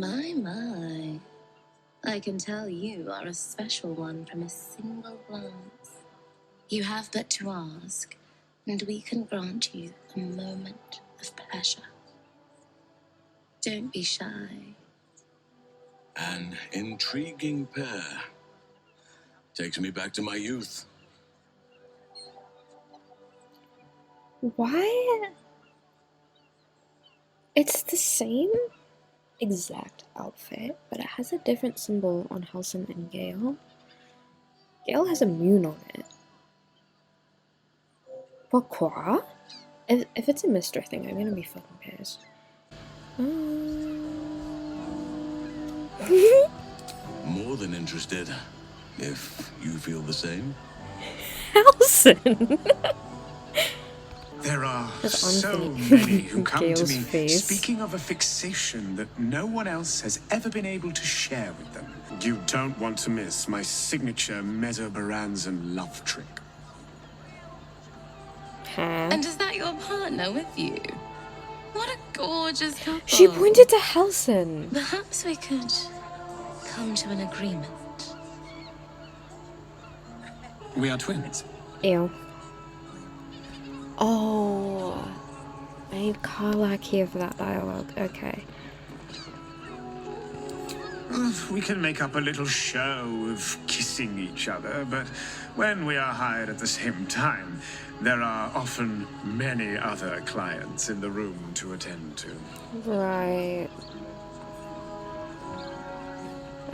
My. I can tell you are a special one from a single glance. You have but to ask, and we can grant you a moment of pleasure. Don't be shy. An intriguing pair. Takes me back to my youth. Why? It's the same exact outfit, but it has a different symbol on Halsin and Gale. Gale has a moon on it. Pourquoi? If it's a Mister thing, I'm gonna be fucking pissed. More than interested, if you feel the same. Halsin! There are so many who come to me speaking of a fixation that no one else has ever been able to share with them. You don't want to miss my signature Mesobaranzan love trick. And is that your partner with you? What a gorgeous couple. She pointed to Halsin. Perhaps we could come to an agreement. We are twins. Ew. Oh, I need Karlak here for that dialogue. Okay. We can make up a little show of kissing each other, but when we are hired at the same time, there are often many other clients in the room to attend to. Right.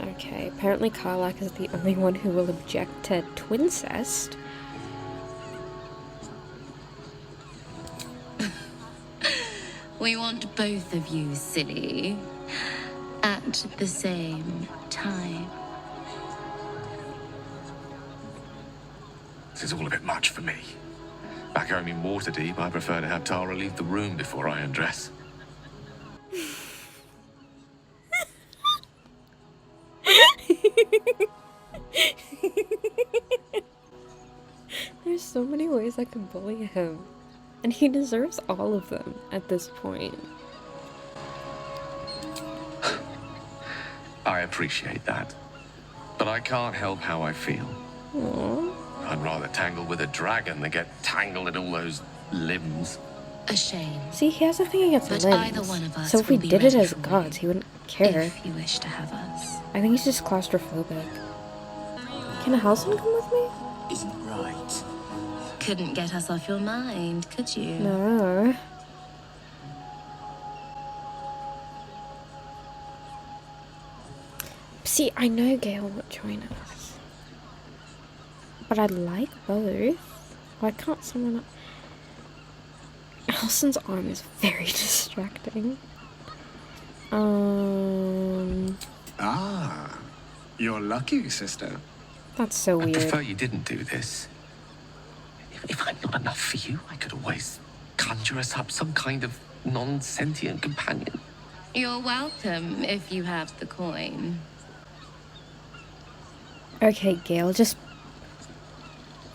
Okay, apparently Karlak is the only one who will object to twincest. We want both of you, silly, at the same time. This is all a bit much for me. Back home in Waterdeep, I prefer to have Tara leave the room before I undress. There's so many ways I can bully him. And he deserves all of them at this point. I appreciate that. But I can't help how I feel. Aww. I'd rather tangle with a dragon than get tangled in all those limbs. A shame. See, he has a thing against But limbs. either one of us So if we will be did it ready as for gods, you, he wouldn't care. If you wish to have us. I think he's just claustrophobic. Can Halsin come with me? Isn't right. Couldn't get us off your mind, could you? No. See, I know Gale would join us. But I'd like both. Why can't someone... Halsin's arm is very distracting. Ah, you're lucky, sister. That's so I weird. prefer you didn't do this. If I'm not enough for you, I could always conjure us up some kind of non-sentient companion. You're welcome if you have the coin. Okay, Gale just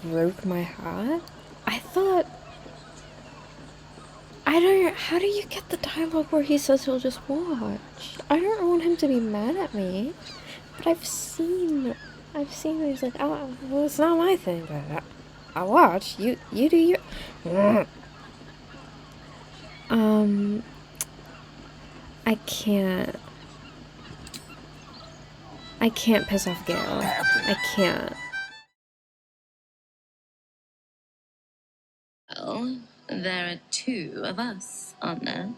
broke my heart. I thought... How do you get the dialogue where he says he'll just watch? I don't want him to be mad at me. But I've seen he's like, oh, well, it's not my thing, but I watch. You do your... I can't piss off Gale. I can't. Well, there are two of us, aren't there?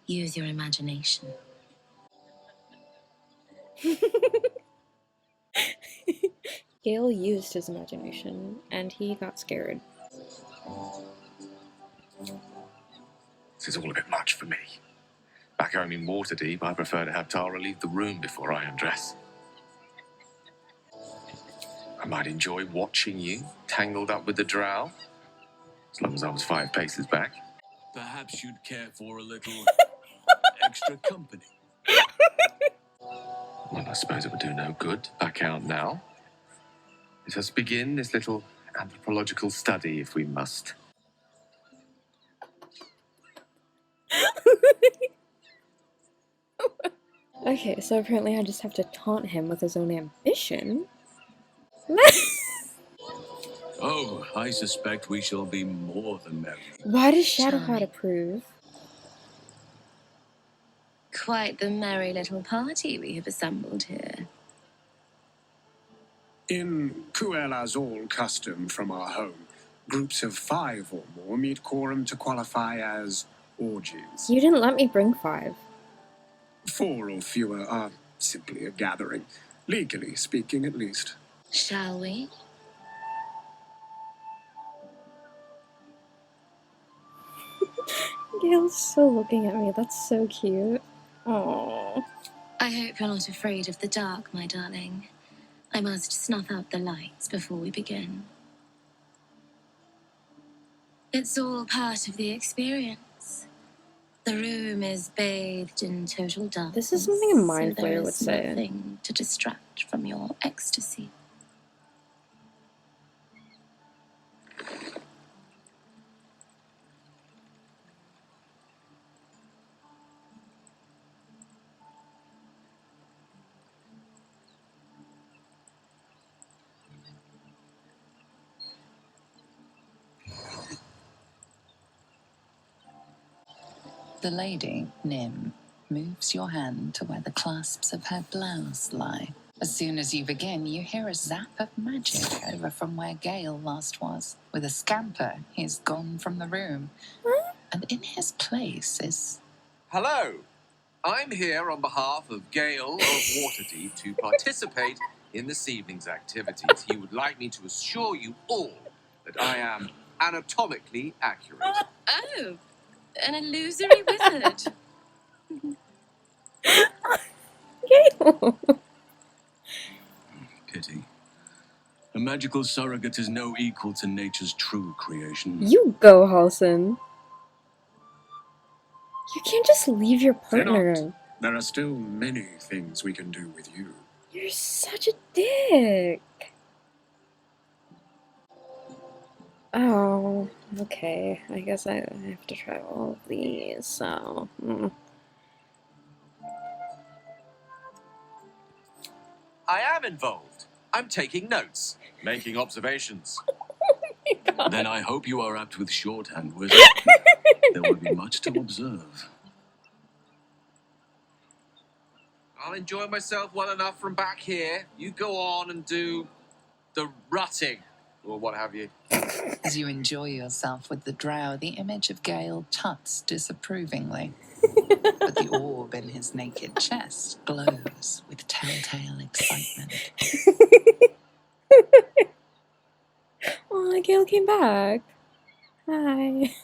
Use your imagination. Gale used his imagination, and he got scared. This is all a bit much for me. Back home in Waterdeep, I prefer to have Tara leave the room before I undress. I might enjoy watching you tangled up with the drow, as long as I was 5 paces back. Perhaps you'd care for a little extra company. Well, I suppose it would do no good to back out now. Let us begin this little anthropological study, if we must. Okay, so apparently I just have to taunt him with his own ambition. Oh, I suspect we shall be more than merry. Why does Shadowheart Charming. approve? Quite the merry little party we have assembled here. In Kuel Azul custom from our home, groups of 5 or more meet quorum to qualify as orgies. You didn't let me bring 5. 4 or fewer are simply a gathering, legally speaking at least. Shall we? Gale's still looking at me. That's so cute. Oh. I hope you're not afraid of the dark, my darling. I must snuff out the lights before we begin. It's all part of the experience. The room is bathed in total darkness. This is something a mind so there flayer would is say. nothing to distract from your ecstasy. The lady, Nim, moves your hand to where the clasps of her blouse lie. As soon as you begin, you hear a zap of magic over from where Gale last was. With a scamper, he's gone from the room. And in his place is... Hello. I'm here on behalf of Gale of Waterdeep to participate in this evening's activities. He would like me to assure you all that I am anatomically accurate. Oh, an illusory wizard. Gale! Pity. A magical surrogate is no equal to nature's true creation. You go, Halsin. You can't just leave your Fear partner. not. There are still many things we can do with you. You're such a dick. Oh, okay. I guess I have to try all of these, so... I am involved. I'm taking notes, making observations. Then I hope you are apt with shorthand, wizard. There will be much to observe. I'll enjoy myself well enough from back here. You go on and do the rutting, or what have you. As you enjoy yourself with the drow, the image of Gale tuts disapprovingly. But the orb in his naked chest glows with telltale excitement. Oh, Gale came back. Hi.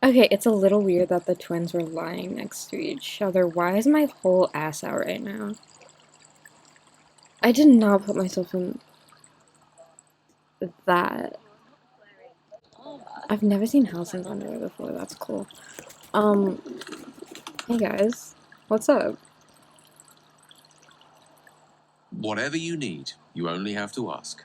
Okay, it's a little weird that the twins were lying next to each other. Why is my whole ass out right now? I did not put myself in that. I've never seen Halsin's underwear before. That's cool. Hey guys, what's up? Whatever you need, you only have to ask.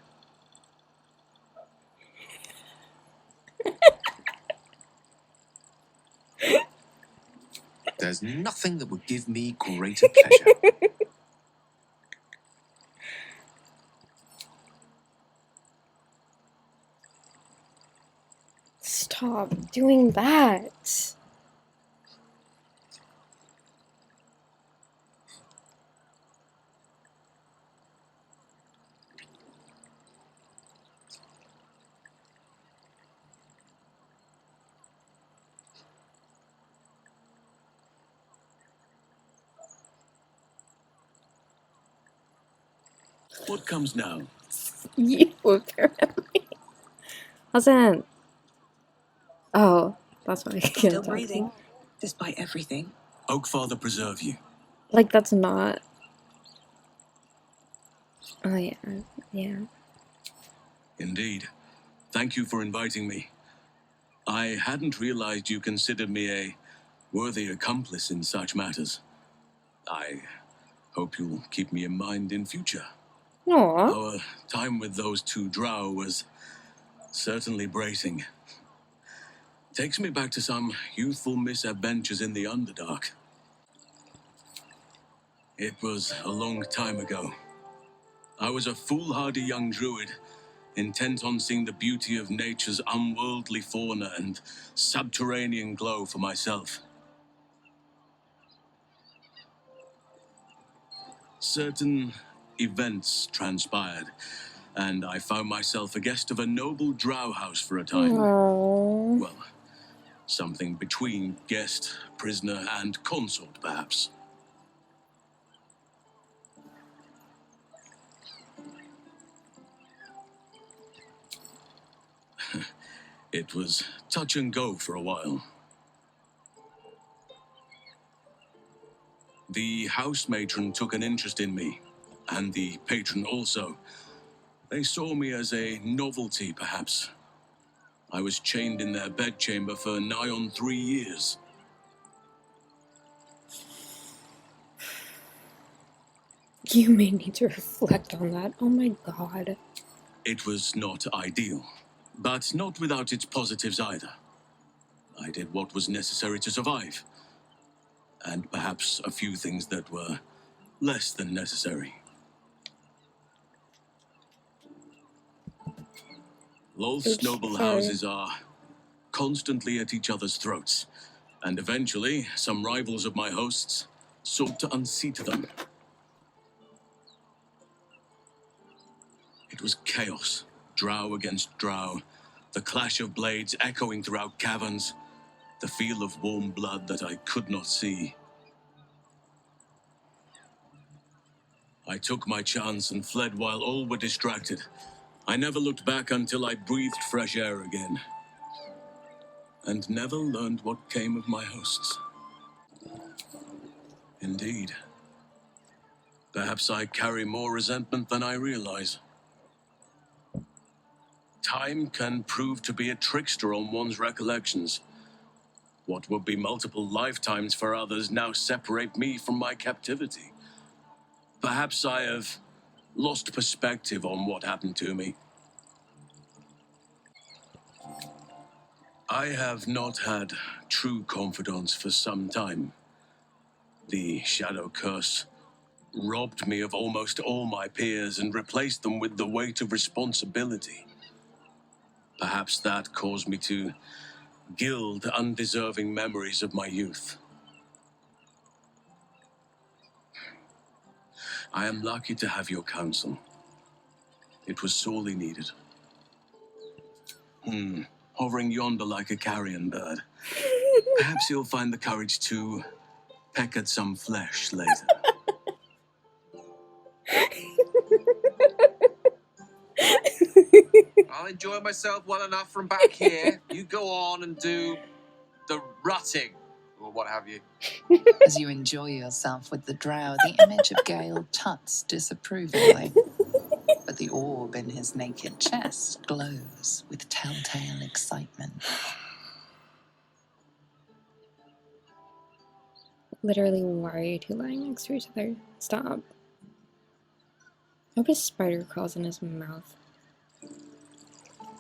There's nothing that would give me greater pleasure. Stop doing that. What comes now? You apparently. Halsin. Oh, that's why I can't Still talk. breathing, despite everything. Oakfather preserve you. Like, that's not... Oh, yeah. Yeah. Indeed. Thank you for inviting me. I hadn't realized you considered me a worthy accomplice in such matters. I hope you'll keep me in mind in future. Aww. Our time with those 2 drow was certainly bracing. Takes me back to some youthful misadventures in the Underdark. It was a long time ago. I was a foolhardy young druid, intent on seeing the beauty of nature's unworldly fauna and subterranean glow for myself. Certain events transpired, and I found myself a guest of a noble drow house for a time. Aww. Well, something between guest, prisoner, and consort, perhaps. It was touch and go for a while. The house matron took an interest in me, and the patron also. They saw me as a novelty, perhaps. I was chained in their bedchamber for nigh on 3 years. You may need to reflect on that. Oh my god. It was not ideal, but not without its positives either. I did what was necessary to survive, and perhaps a few things that were less than necessary. Lolth's Oops, noble sorry. houses are constantly at each other's throats, and eventually some rivals of my hosts sought to unseat them. It was chaos, drow against drow, the clash of blades echoing throughout caverns, the feel of warm blood that I could not see. I took my chance and fled while all were distracted. I never looked back until I breathed fresh air again, and never learned what came of my hosts. Indeed. Perhaps I carry more resentment than I realize. Time can prove to be a trickster on one's recollections. What would be multiple lifetimes for others now separate me from my captivity. Perhaps I have lost perspective on what happened to me. I have not had true confidence for some time. The shadow curse robbed me of almost all my peers and replaced them with the weight of responsibility. Perhaps that caused me to gild undeserving memories of my youth. I am lucky to have your counsel. It was sorely needed. Hovering yonder like a carrion bird. Perhaps you'll find the courage to peck at some flesh later. I'll enjoy myself well enough from back here. You go on and do the rutting, or what have you. As you enjoy yourself with the drow, the image of Gale tuts disapprovingly. But the orb in his naked chest glows with telltale excitement. Literally, why are you two lying next to each other? Stop. I hope a spider crawls in his mouth.